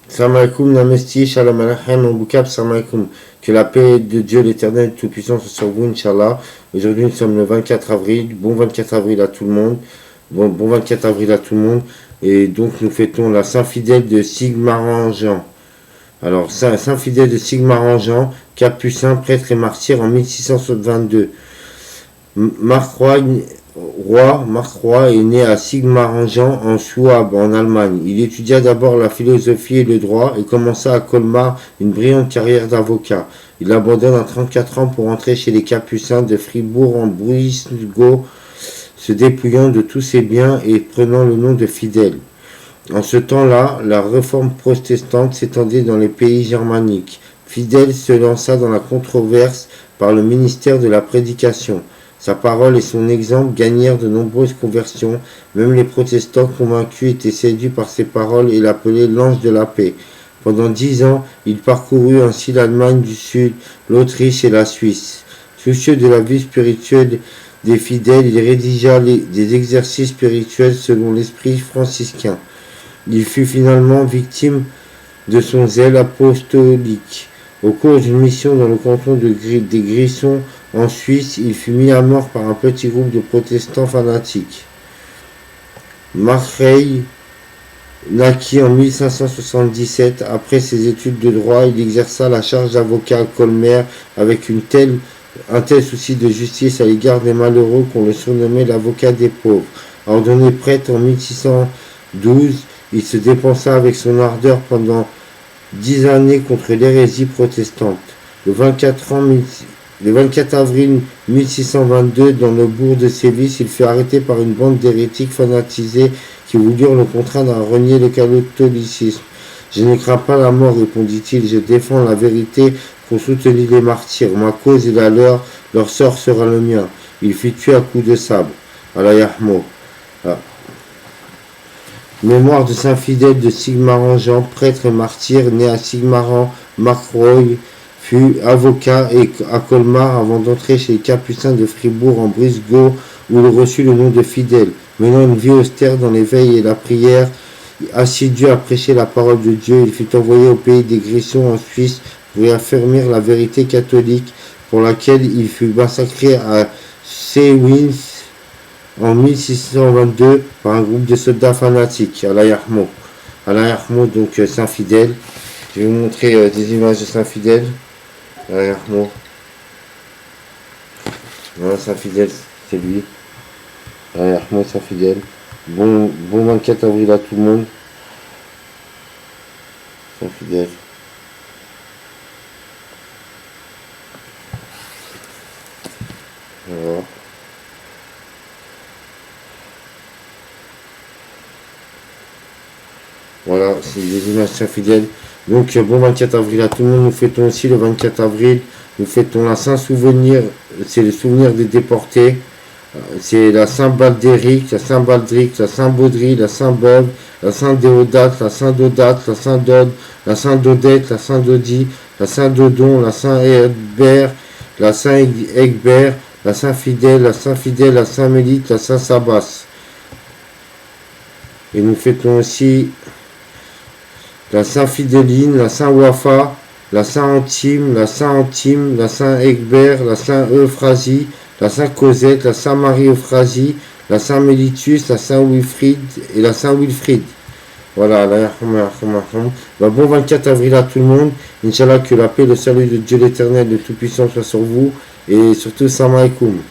Salam alaikum, Namesti, Shalom Aleichem, Mboukab, Salam alaikum. Que la paix de Dieu l'éternel tout-puissant soit sur vous, Inch'Allah. Aujourd'hui, nous sommes le 24 avril. Bon 24 avril à tout le monde. Bon 24 avril à tout le monde. Et donc, nous fêtons la Saint-Fidèle de Sigmaringen. Alors, Saint-Fidèle de Sigmaringen, capucin, prêtre et martyr en 1622. Marc Roy est né à Sigmaringen en Souabe, en Allemagne. Il étudia d'abord la philosophie et le droit et commença à Colmar une brillante carrière d'avocat. Il abandonne à 34 ans pour entrer chez les Capucins de Fribourg en Brisgau, se dépouillant de tous ses biens et prenant le nom de Fidèle. En ce temps-là, la réforme protestante s'étendait dans les pays germaniques. Fidèle se lança dans la controverse par le ministère de la prédication. Sa parole et son exemple gagnèrent de nombreuses conversions. Même les protestants convaincus étaient séduits par ses paroles et l'appelaient l'ange de la paix. Pendant 10 ans, il parcourut ainsi l'Allemagne du Sud, l'Autriche et la Suisse. Soucieux de la vie spirituelle des fidèles, il rédigea des exercices spirituels selon l'esprit franciscain. Il fut finalement victime de son zèle apostolique. Au cours d'une mission dans le canton des Grissons, en Suisse, il fut mis à mort par un petit groupe de protestants fanatiques. Marseille naquit en 1577. Après ses études de droit, il exerça la charge d'avocat à Colmar avec un tel souci de justice à l'égard des malheureux qu'on le surnommait l'avocat des pauvres. Ordonné prêtre en 1612, il se dépensa avec son ardeur pendant 10 années contre l'hérésie protestante. Le 24 avril 1622, dans le bourg de Sévis, il fut arrêté par une bande d'hérétiques fanatisés qui voulurent le contraindre à renier le catholicisme. « Je ne crains pas la mort, répondit-il, je défends la vérité qu'ont soutenu les martyrs. Ma cause est la leur sort sera le mien. » Il fut tué à coups de sabre. Allah Yahmo. Mémoire de Saint-Fidèle de Sigmaringen, prêtre et martyr, né à Sigmaringen, Marc Roy fut avocat à Colmar avant d'entrer chez les Capucins de Fribourg en Brisgau, où il reçut le nom de Fidèle. Menant une vie austère dans l'éveil et la prière, assidu à prêcher la parole de Dieu, il fut envoyé au pays des Grissons en Suisse pour y affermir la vérité catholique, pour laquelle il fut massacré à Sewins en 1622 par un groupe de soldats fanatiques. Allah Yahmo. Allah Yahmo, donc Saint-Fidèle. Je vais vous montrer des images de Saint-Fidèle. Allah Yahmo. Voilà, Saint-Fidèle, c'est lui. Allah Yahmo, Saint-Fidèle. Bon 24 avril à tout le monde. Saint-Fidèle. Voilà. Voilà, c'est des images Saint-Fidèle. Donc, bon 24 avril à tout le monde. Nous fêtons aussi le 24 avril. Nous fêtons la Saint-Souvenir. C'est le souvenir des déportés. C'est la Saint-Baldéric, la Saint-Baldric, la Saint-Baudry, la Saint-Bob, la Saint-Déodate, la Saint-Dodate, la Saint-Dode, la Saint-Dodette, la Saint-Dodi, la Saint-Dodon, la Saint-Herbert, la Saint-Egbert, la Saint-Fidèle, la Saint-Fidèle, la Saint-Mélite, la Saint-Sabas. Et nous fêtons aussi la Saint-Fidéline, la Saint-Wafa, la Saint-Antime, la Saint-Antime, la Saint-Egbert, la Saint-Euphrasie, la Saint-Cosette, la Saint-Marie-Euphrasie, la Saint-Mélitus, la Saint-Wilfrid et la Saint-Wilfrid. Voilà, bon 24 avril à tout le monde. Inch'Allah, que la paix et le salut de Dieu l'éternel, le Tout-Puissant soit sur vous. Et surtout, salam alaikum.